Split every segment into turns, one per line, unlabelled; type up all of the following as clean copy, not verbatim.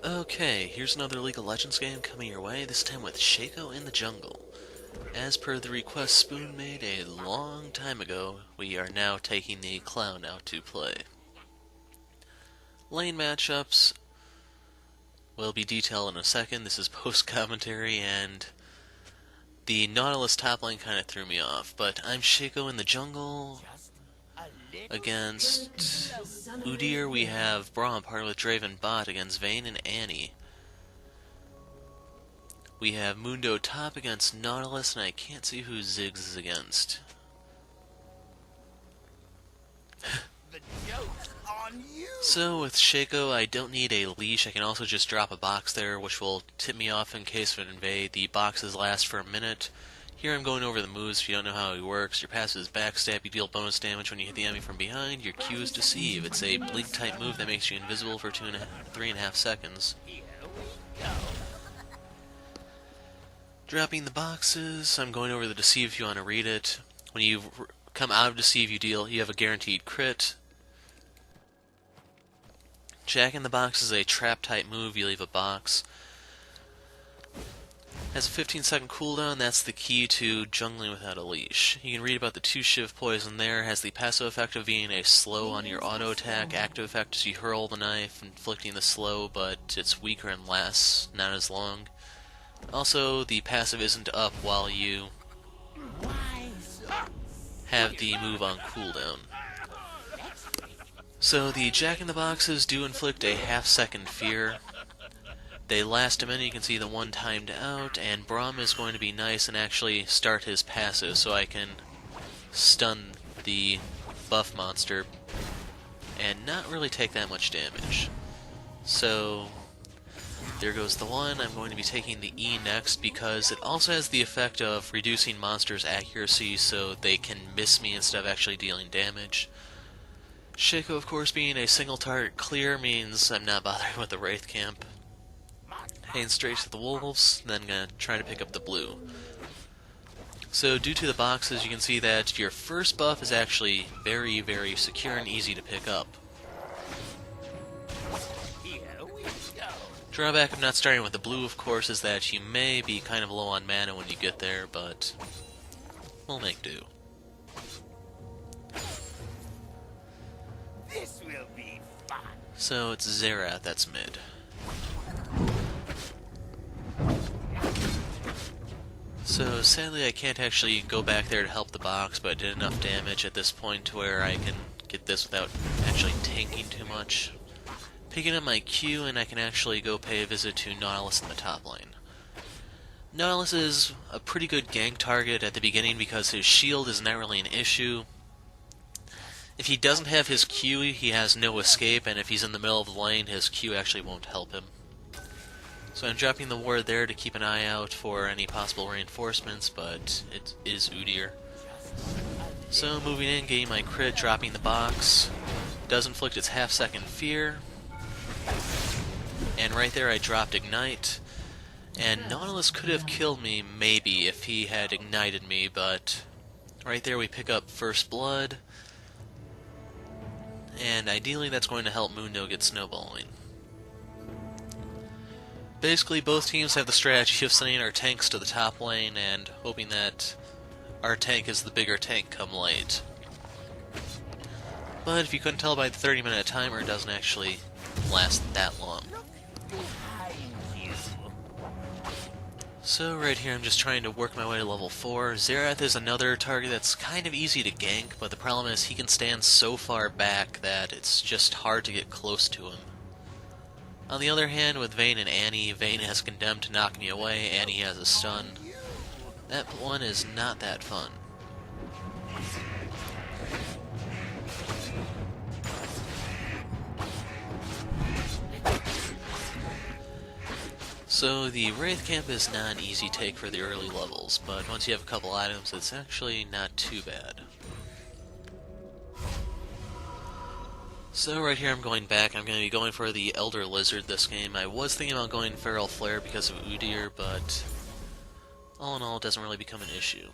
Okay, here's another League of Legends game coming your way, this time with Shaco in the jungle. As per the request Spuun made a long time ago, we are now taking the clown out to play. Lane matchups will be detailed in a second. This is post-commentary, and the Nautilus top lane kind of threw me off, but I'm Shaco in the jungle. Against Udyr, we have Braum partnered with Draven bot against Vayne and Annie. We have Mundo top against Nautilus, and I can't see who Ziggs is against. So with Shaco, I don't need a leash. I can also just drop a box there, which will tip me off in case of an invade. The boxes last for a minute. Here I'm going over the moves if you don't know how he works. Your passive is backstab, you deal bonus damage when you hit the enemy from behind. Your Q is deceive. It's a blink type move that makes you invisible for 3.5 seconds. Dropping the boxes, I'm going over the deceive if you want to read it. When you come out of deceive, you have a guaranteed crit. Jacking the box is a trap type move, you leave a box. Has a 15-second cooldown, that's the key to jungling without a leash. You can read about the 2 shiv poison there. Has the passive effect of being a slow on your auto attack. Active effect is you hurl the knife, inflicting the slow, but it's weaker and lasts, not as long. Also, the passive isn't up while you have the move on cooldown. So the Jack in the Boxes do inflict a half-second fear. They last a minute, you can see the one timed out, and Braum is going to be nice and actually start his passive so I can stun the buff monster and not really take that much damage. So there goes the one. I'm going to be taking the E next because it also has the effect of reducing monsters' accuracy so they can miss me instead of actually dealing damage. Shaco, of course, being a single target clear means I'm not bothering with the Wraith camp. Heading straight to the wolves, then gonna try to pick up the blue. So due to the boxes, you can see that your first buff is actually very, very secure and easy to pick up. Drawback of not starting with the blue, of course, is that you may be kind of low on mana when you get there, but we'll make do.
This will be fun.
So it's Xerath that's mid. So sadly I can't actually go back there to help the box, but I did enough damage at this point to where I can get this without actually tanking too much. Picking up my Q, and I can actually go pay a visit to Nautilus in the top lane. Nautilus is a pretty good gank target at the beginning because his shield is not really an issue. If he doesn't have his Q, he has no escape, and if he's in the middle of the lane, his Q actually won't help him. So I'm dropping the ward there to keep an eye out for any possible reinforcements, but it is Udyr. So moving in, getting my crit, dropping the box. Does inflict its half-second fear. And right there I dropped Ignite. And Nautilus could have killed me, maybe, if he had ignited me, but right there we pick up First Blood. And ideally that's going to help Mundo get snowballing. Basically, both teams have the strategy of sending our tanks to the top lane and hoping that our tank is the bigger tank come late. But if you couldn't tell by the 30-minute timer, it doesn't actually last that long. So right here I'm just trying to work my way to level 4. Xerath is another target that's kind of easy to gank, but the problem is he can stand so far back that it's just hard to get close to him. On the other hand, with Vayne and Annie, Vayne has Condemned to knock me away, Annie has a stun. That one is not that fun. So the Wraith camp is not an easy take for the early levels, but once you have a couple items, it's actually not too bad. So right here I'm going back. I'm going to be going for the Elder Lizard this game. I was thinking about going Feral Flare because of Udyr, but all in all it doesn't really become an issue.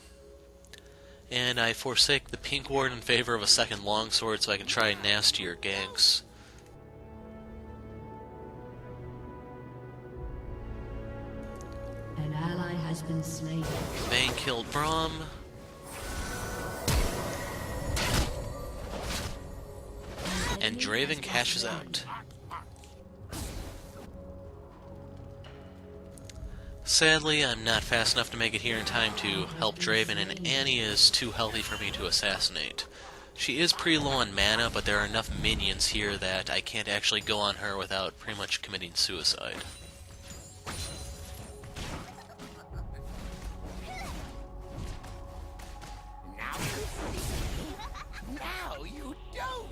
And I forsake the Pink Ward in favor of a second Longsword so I can try nastier ganks.
An ally has been slain.
Vayne killed Braum. And Draven cashes out. Sadly, I'm not fast enough to make it here in time to help Draven, and Annie is too healthy for me to assassinate. She is pretty low on mana, but there are enough minions here that I can't actually go on her without pretty much committing suicide.
Now you don't.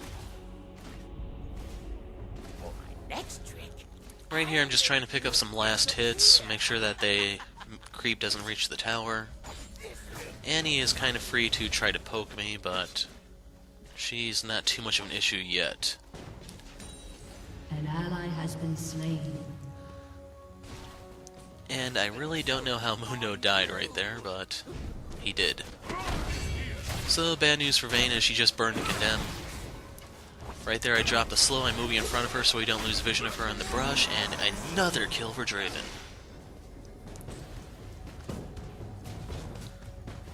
For my next trick.
Right here I'm just trying to pick up some last hits, make sure that creep doesn't reach the tower. Annie is kind of free to try to poke me, but she's not too much of an issue yet.
An ally has been slain.
And I really don't know how Mundo died right there, but he did. So bad news for Vayne is she just burned and condemned. Right there I drop the slow, I'm moving in front of her so we don't lose vision of her in the brush, and another kill for Draven.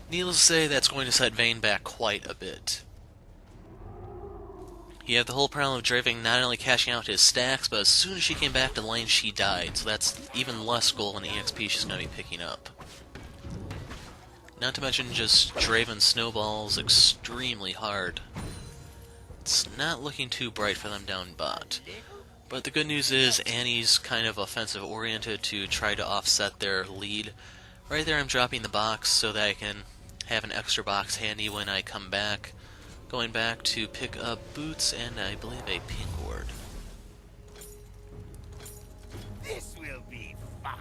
Needless to say, that's going to set Vayne back quite a bit. You have the whole problem of Draven not only cashing out his stacks, but as soon as she came back to lane she died, so that's even less gold and EXP she's going to be picking up. Not to mention just Draven snowballs extremely hard. It's not looking too bright for them down bot. But the good news is Annie's kind of offensive oriented to try to offset their lead. Right there I'm dropping the box so that I can have an extra box handy when I come back. Going back to pick up boots and I believe a pink ward.
This will be fun.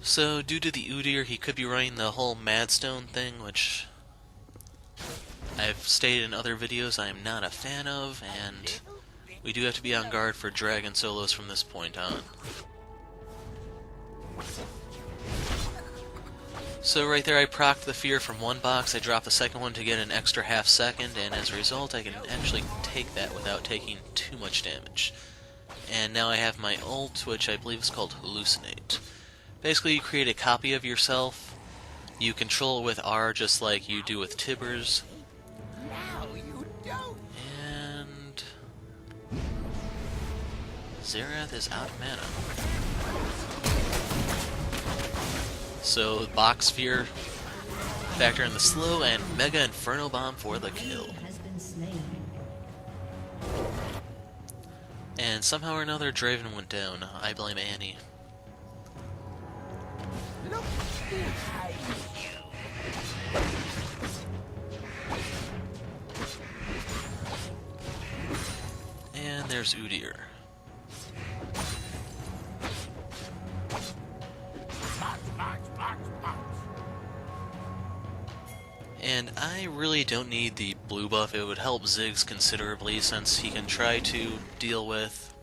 So, due to the Udyr, he could be running the whole Madstone thing, which I've stated in other videos I am not a fan of, and we do have to be on guard for dragon solos from this point on. So right there I procced the fear from one box, I dropped the second one to get an extra half second, and as a result I can actually take that without taking too much damage. And now I have my ult, which I believe is called Hallucinate. Basically, you create a copy of yourself. You control it with R, just like you do with Tibbers.
Now you don't.
And Xerath is out of mana. So box fear, factor in the slow, and Mega Inferno Bomb for the kill.
Has been slain.
And somehow or another, Draven went down. I blame Annie.
Look behind you.
And there's Udyr. And I really don't need the blue buff. It would help Ziggs considerably since he can try to deal with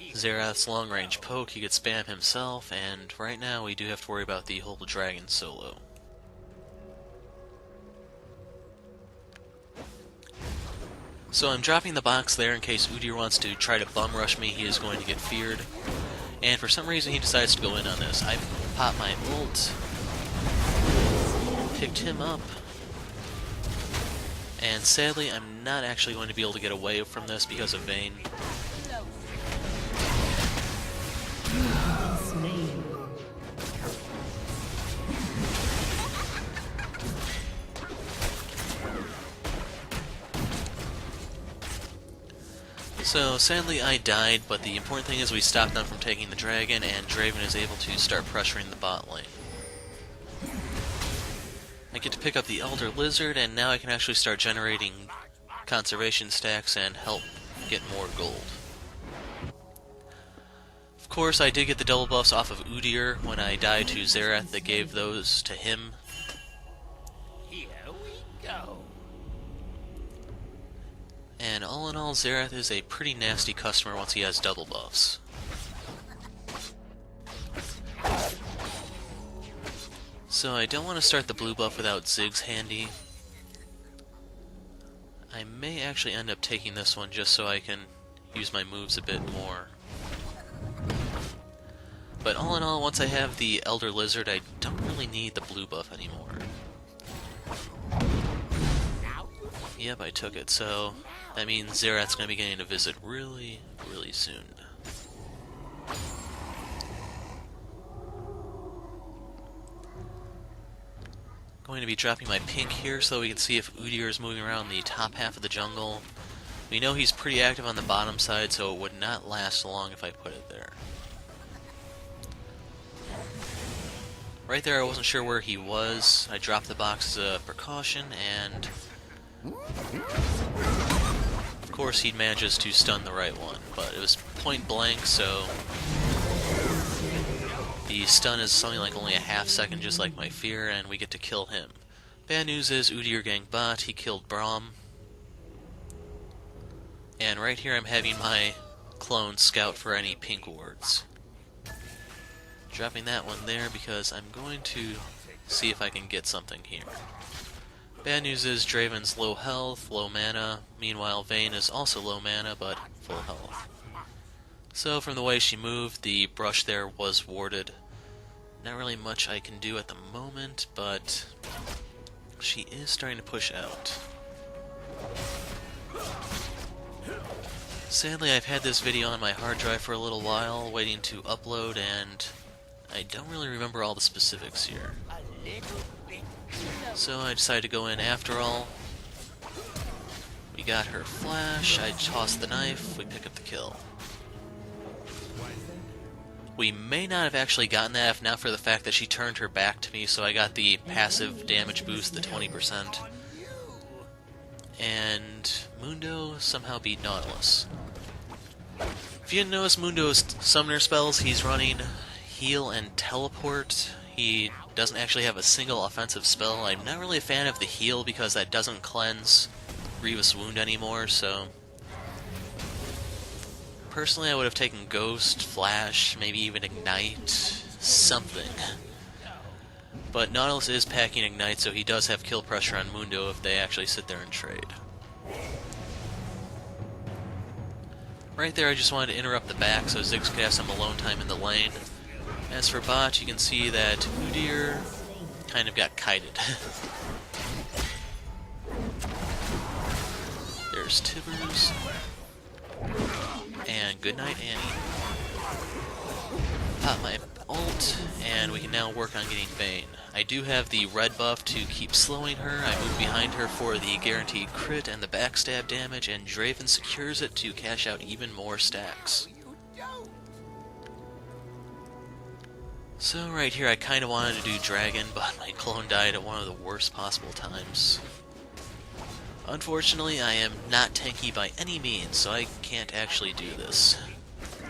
Xerath's long-range poke. He could spam himself, and right now we do have to worry about the whole dragon solo. So I'm dropping the box there in case Udyr wants to try to bum rush me. He is going to get feared. And for some reason he decides to go in on this. I pop my ult, picked him up, and sadly I'm not actually going to be able to get away from this because of Vayne.
Slain.
So sadly I died, but the important thing is we stopped them from taking the dragon, and Draven is able to start pressuring the bot lane. I get to pick up the Elder Lizard, and now I can actually start generating conservation stacks and help get more gold. Of course, I did get the double buffs off of Udyr when I died to Xerath that gave those to him.
Here we go.
And all in all, Xerath is a pretty nasty customer once he has double buffs. So I don't want to start the blue buff without Ziggs handy. I may actually end up taking this one just so I can use my moves a bit more. But all in all, once I have the Elder Lizard, I don't really need the blue buff anymore. Yep, I took it, so that means Xerath's going to be getting a visit really, really soon. Going to be dropping my pink here so we can see if Udyr is moving around the top half of the jungle. We know he's pretty active on the bottom side, so it would not last long if I put it there. Right there, I wasn't sure where he was. I dropped the box as a precaution, and of course he manages to stun the right one, but it was point blank, so the stun is something like only a half second, just like my fear, and we get to kill him. Bad news is Udyr ganked bot, he killed Braum. And right here I'm having my clone scout for any pink wards. Dropping that one there because I'm going to see if I can get something here. Bad news is Draven's low health, low mana. Meanwhile, Vayne is also low mana, but full health. So from the way she moved, the brush there was warded. Not really much I can do at the moment, but she is starting to push out. Sadly, I've had this video on my hard drive for a little while, waiting to upload, and I don't really remember all the specifics here. So I decided to go in after all. We got her flash, I tossed the knife, we pick up the kill. We may not have actually gotten that if not for the fact that she turned her back to me, so I got the passive damage boost, the 20%. And Mundo somehow beat Nautilus. If you didn't notice Mundo's summoner spells, he's running heal and teleport. He doesn't actually have a single offensive spell. I'm not really a fan of the heal because that doesn't cleanse Grievous Wound anymore, so personally I would have taken Ghost, Flash, maybe even Ignite, something. But Nautilus is packing Ignite, so he does have kill pressure on Mundo if they actually sit there and trade. Right there I just wanted to interrupt the back so Ziggs could have some alone time in the lane. As for bot, you can see that Udyr kind of got kited. There's Tibbers. And goodnight, Annie. Pop my ult, and we can now work on getting Vayne. I do have the red buff to keep slowing her. I move behind her for the guaranteed crit and the backstab damage, and Draven secures it to cash out even more stacks. So right here I kind of wanted to do Dragon, but my clone died at one of the worst possible times. Unfortunately, I am not tanky by any means, so I can't actually do this.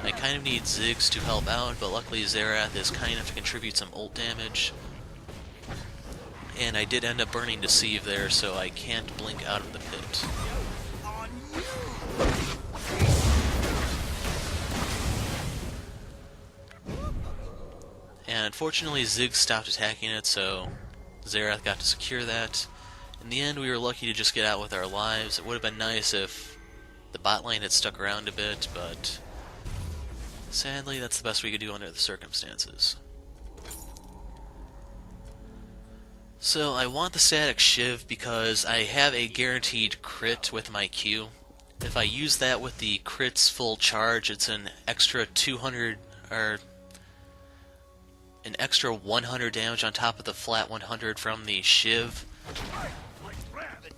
I kind of need Ziggs to help out, but luckily Xerath is kind enough to contribute some ult damage. And I did end up burning Deceive there, so I can't blink out of the pit. And unfortunately Ziggs stopped attacking it, so Xerath got to secure that. In the end we were lucky to just get out with our lives. It would have been nice if the bot lane had stuck around a bit, but sadly that's the best we could do under the circumstances. So I want the static Shiv because I have a guaranteed crit with my Q. If I use that with the crit's full charge, it's an extra 200 or an extra 100 damage on top of the flat 100 from the Shiv,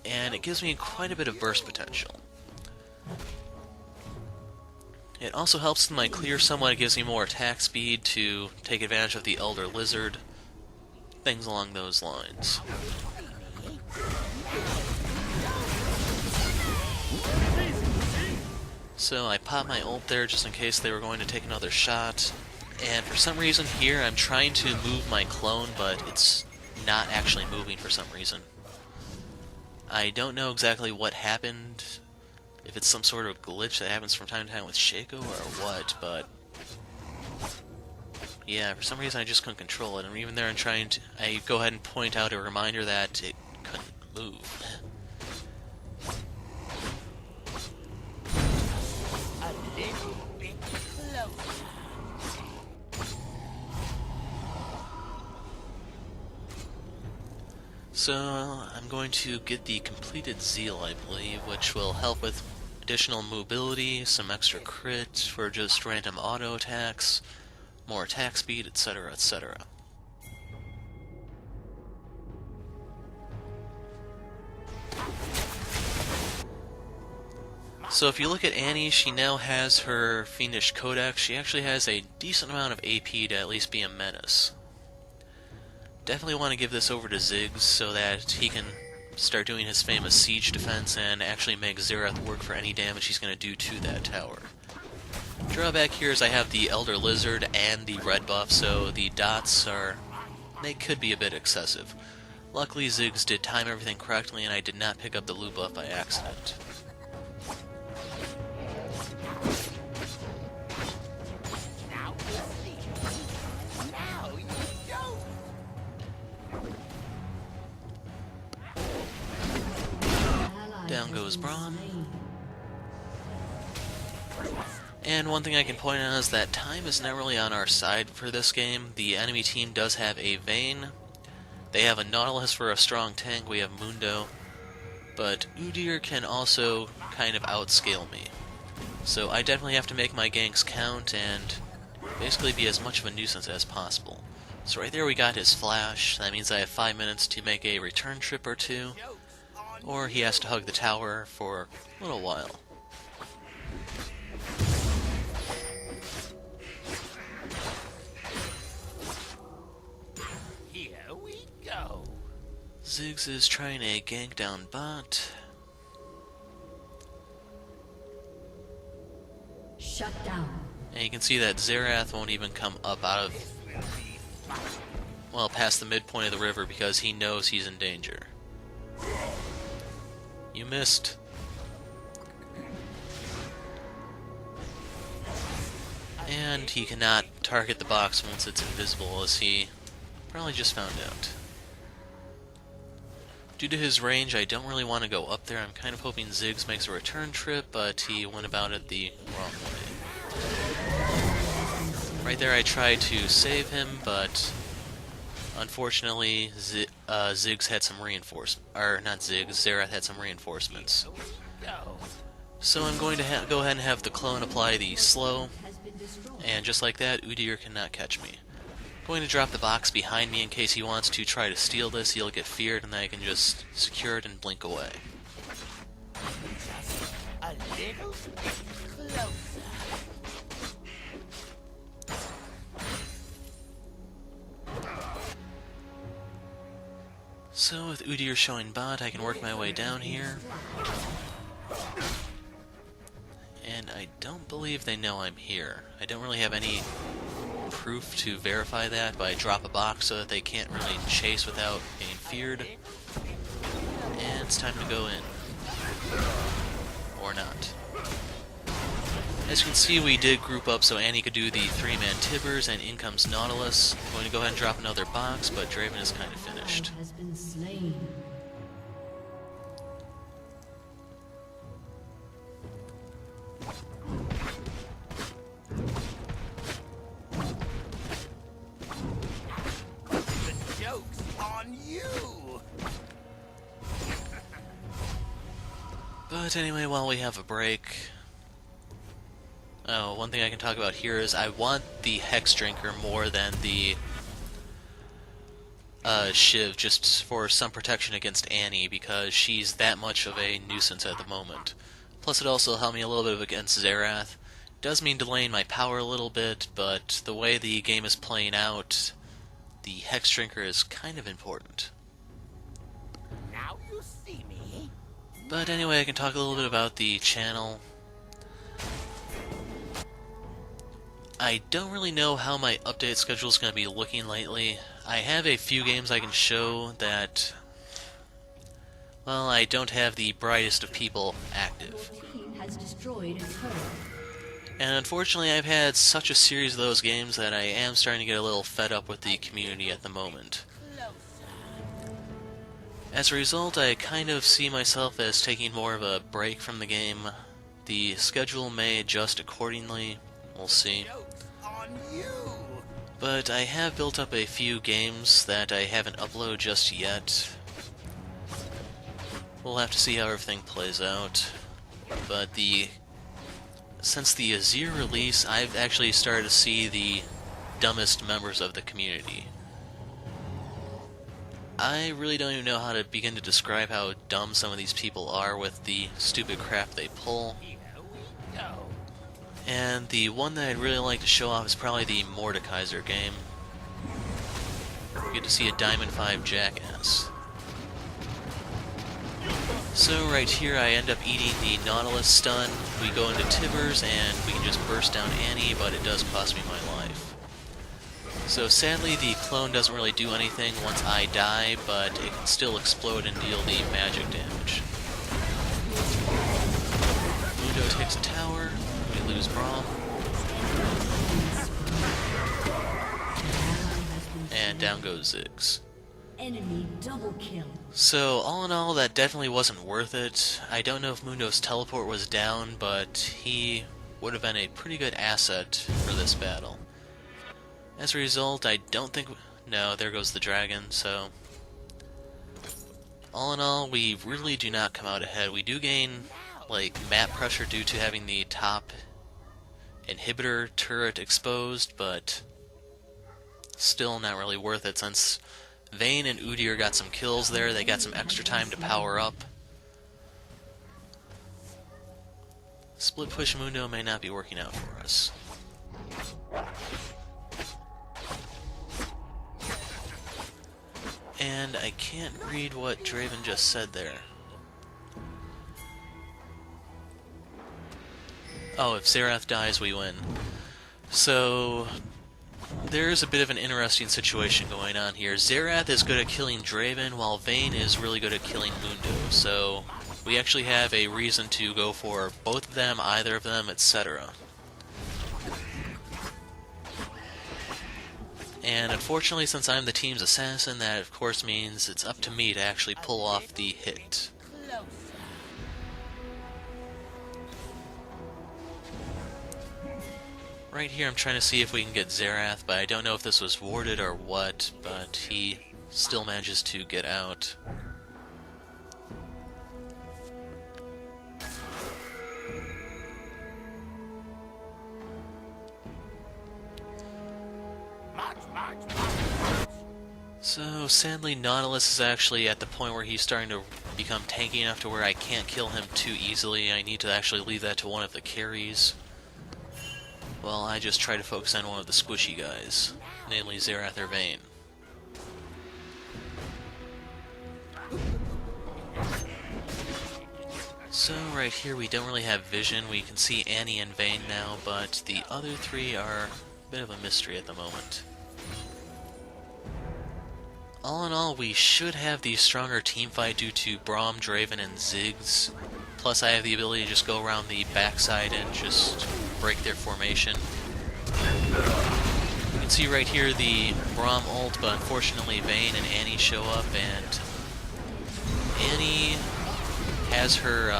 and it gives me quite a bit of burst potential. It also helps in my clear somewhat. It gives me more attack speed to take advantage of the Elder Lizard, things along those lines. So I popped my ult there just in case they were going to take another shot. And for some reason here, I'm trying to move my clone, but it's not actually moving for some reason. I don't know exactly what happened, if it's some sort of glitch that happens from time to time with Shaco or what, but yeah, for some reason I just couldn't control it, and even there I go ahead and point out a reminder that it couldn't move. So I'm going to get the completed Zeal, I believe, which will help with additional mobility, some extra crit for just random auto attacks, more attack speed, etc., etc. So if you look at Annie, she now has her Fiendish Codex. She actually has a decent amount of AP to at least be a menace. Definitely want to give this over to Ziggs so that he can start doing his famous siege defense and actually make Xerath work for any damage he's going to do to that tower. Drawback here is I have the Elder Lizard and the red buff, so the dots they could be a bit excessive. Luckily Ziggs did time everything correctly and I did not pick up the loot buff by accident. Down goes Braum. And one thing I can point out is that time is not really on our side for this game. The enemy team does have a Vayne. They have a Nautilus for a strong tank. We have Mundo. But Udyr can also kind of outscale me. So I definitely have to make my ganks count and basically be as much of a nuisance as possible. So right there we got his flash. That means I have 5 minutes to make a return trip or two. Or he has to hug the tower for a little while.
Here we go.
Ziggs is trying a gank down bot.
Shut down.
And you can see that Xerath won't even come up out of, well, past the midpoint of the river because he knows he's in danger. You missed. And he cannot target the box once it's invisible, as he probably just found out. Due to his range, I don't really want to go up there. I'm kind of hoping Ziggs makes a return trip, but he went about it the wrong way. Right there I tried to save him, but unfortunately Ziggs had some reinforcements. Or not Ziggs, Xerath had some reinforcements. So I'm going to go ahead and have the clone apply the slow, and just like that, Udyr cannot catch me. I'm going to drop the box behind me in case he wants to try to steal this. He'll get feared, and then I can just secure it and blink away.
A little closer.
So with Udyr showing bot, I can work my way down here. And I don't believe they know I'm here. I don't really have any proof to verify that, but I drop a box so that they can't really chase without being feared. And it's time to go in. Or not. As you can see, we did group up so Annie could do the 3-man Tibbers, and in comes Nautilus. I'm going to go ahead and drop another box, but Draven is kind of finished.
Has been slain.
The joke's on you.
But anyway, while we have a break... Oh, one thing I can talk about here is I want the Hex Drinker more than the Shiv, just for some protection against Annie, because she's that much of a nuisance at the moment. Plus it also helped me a little bit against Xerath. It does mean delaying my power a little bit, but the way the game is playing out, the Hex Drinker is kind of important.
Now you see me.
But anyway, I can talk a little bit about the channel. I don't really know how my update schedule is going to be looking lately. I have a few games I can show that, well, I don't have the brightest of people active.
Your team has destroyed a turret.
And unfortunately, I've had such a series of those games that I am starting to get a little fed up with the community at the moment. As a result, I kind of see myself as taking more of a break from the game. The schedule may adjust accordingly. We'll see.
Joke's on you.
But I have built up a few games that I haven't uploaded just yet. We'll have to see how everything plays out. But since the Udyr release, I've actually started to see the dumbest members of the community. I really don't even know how to begin to describe how dumb some of these people are with the stupid crap they pull.
Here we go.
And the one that I'd really like to show off is probably the Mordekaiser game. You get to see a Diamond 5 jackass. So right here I end up eating the Nautilus stun. We go into Tibbers and we can just burst down Annie, but it does cost me my life. So sadly the clone doesn't really do anything once I die, but it can still explode and deal the magic damage. Mundo takes a tower, we lose Braum. And down goes Ziggs.
Enemy double kill.
So, all in all, that definitely wasn't worth it. I don't know if Mundo's teleport was down, but he would have been a pretty good asset for this battle. As a result, I don't think... No, there goes the dragon, so... All in all, we really do not come out ahead. We do gain, like, map pressure due to having the top inhibitor turret exposed, but... still not really worth it, since Vayne and Udyr got some kills there. They got some extra time to power up. Split push Mundo may not be working out for us. And I can't read what Draven just said there. Oh, if Xerath dies, we win. So... there's a bit of an interesting situation going on here. Xerath is good at killing Draven, while Vayne is really good at killing Mundo, so we actually have a reason to go for both of them, either of them, etc. And unfortunately, since I'm the team's assassin, that of course means it's up to me to actually pull off the hit.
Closer.
Right here I'm trying to see if we can get Xerath, but I don't know if this was warded or what, but he still manages to get out.
March, march, march.
So sadly Nautilus is actually at the point where he's starting to become tanky enough to where I can't kill him too easily. I need to actually leave that to one of the carries. Well, I just try to focus on one of the squishy guys, namely Xerath or Vayne. So right here we don't really have vision. We can see Annie and Vayne now, but the other three are a bit of a mystery at the moment. All in all, we should have the stronger team fight due to Braum, Draven, and Ziggs. Plus I have the ability to just go around the backside and just break their formation. You can see right here the Braum ult, but unfortunately Vayne and Annie show up, and Annie has her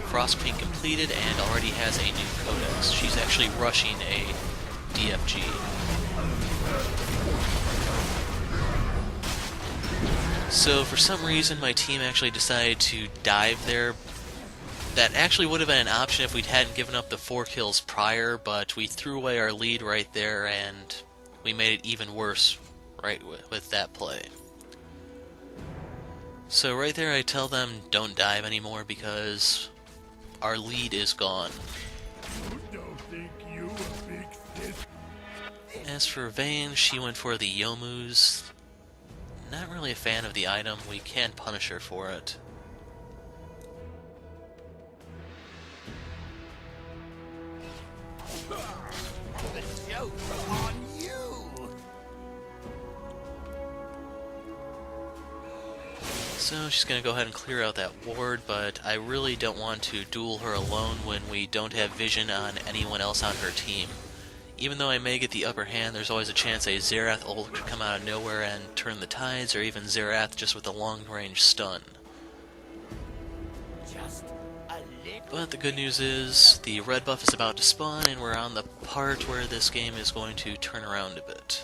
Frostpink completed and already has a new codex. She's actually rushing a DFG. So for some reason my team actually decided to dive there. That actually would have been an option if we hadn't given up the 4 kills prior, but we threw away our lead right there and we made it even worse right with that play. So right there I tell them don't dive anymore because our lead is gone. As for Vayne, she went for the Yomu's. Not really a fan of the item. We can punish her for it.
The joke's on you.
So she's going to go ahead and clear out that ward, but I really don't want to duel her alone when we don't have vision on anyone else on her team. Even though I may get the upper hand, there's always a chance a Xerath ult could come out of nowhere and turn the tides, or even Xerath just with a long-range stun.
Just a little.
But the good news is, the red buff is about to spawn, and we're on the part where this game is going to turn around a bit.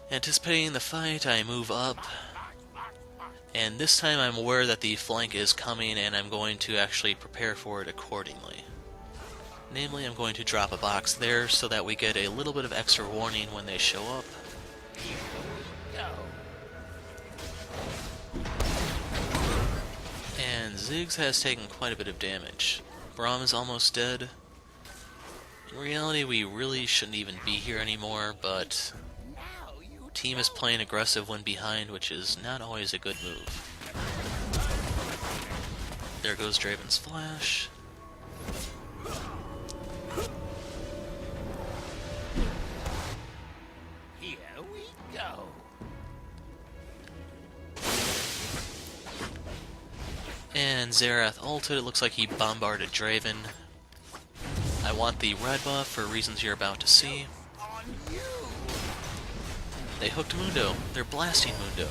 Anticipating the fight, I move up, And this time I'm aware that the flank is coming, and I'm going to actually prepare for it accordingly. Namely, I'm going to drop a box there so that we get a little bit of extra warning when they show up. And Ziggs has taken quite a bit of damage. Braum is almost dead. In reality, we really shouldn't even be here anymore, but team is playing aggressive when behind, which is not always a good move. There goes Draven's flash.
Here we go.
And Xerath ulted. It looks like he bombarded Draven. I want the red buff for reasons you're about to see.
On you.
They hooked Mundo. They're blasting Mundo.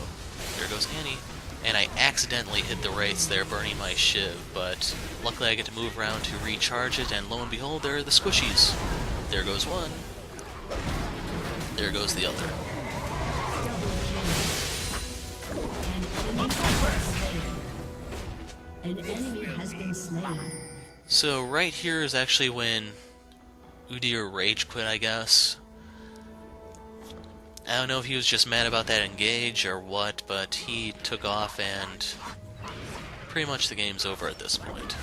There goes Annie. And I accidentally hit the wraiths there, burning my shiv, but luckily I get to move around to recharge it, and lo and behold, there are the squishies. There goes one. There goes the other.
An enemy has been slain.
So right here is actually when Udyr rage quit, I guess. I don't know if he was just mad about that engage or what, but he took off and pretty much the game's over at this point.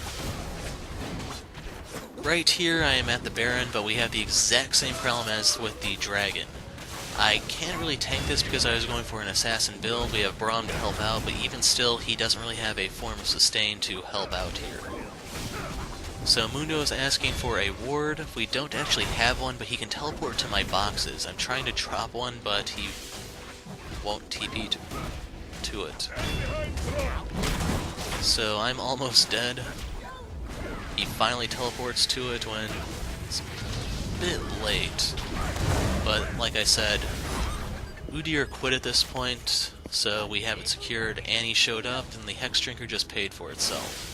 Right here I am at the Baron, but we have the exact same problem as with the Dragon. I can't really tank this because I was going for an assassin build. We have Braum to help out, but even still, he doesn't really have a form of sustain to help out here. So Mundo is asking for a ward. We don't actually have one, but he can teleport to my boxes. I'm trying to drop one, but he won't TP to it. So I'm almost dead. He finally teleports to it when it's a bit late. But like I said, Udyr quit at this point, so we have it secured. Annie showed up, and the Hex Drinker just paid for itself.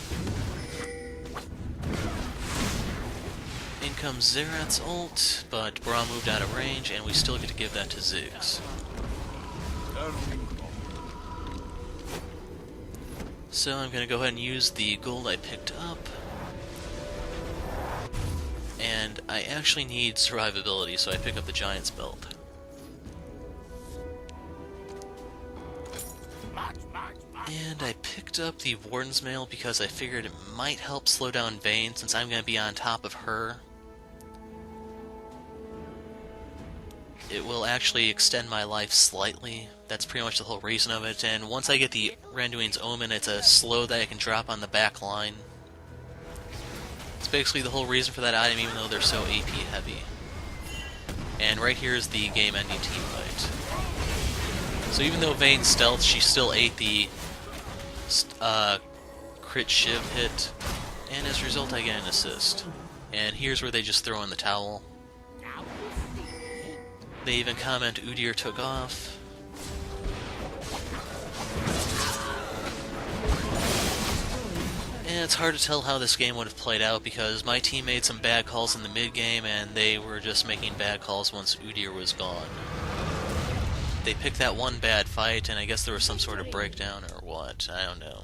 In comes Xerath's ult, but Braum moved out of range, and we still get to give that to Ziggs. So I'm going to go ahead and use the gold I picked up. And I actually need survivability, so I pick up the Giant's build. And I picked up the Warden's Mail because I figured it might help slow down Vayne since I'm going to be on top of her. It will actually extend my life slightly. That's pretty much the whole reason of it. And once I get the Randuin's Omen, it's a slow that I can drop on the back line. It's basically the whole reason for that item, even though they're so AP heavy. And right here is the game-ending teamfight. So even though Vayne stealth, she still ate the crit shiv hit, and as a result I get an assist. And here's where they just throw in the towel. They even comment Udyr took off. And it's hard to tell how this game would have played out because my team made some bad calls in the mid-game and they were just making bad calls once Udyr was gone. They picked that one bad fight and I guess there was some sort of breakdown or what, I don't know.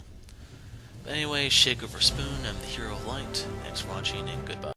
But anyway, Shaco for Spuun, I'm the Hero of Light. Thanks for watching and goodbye.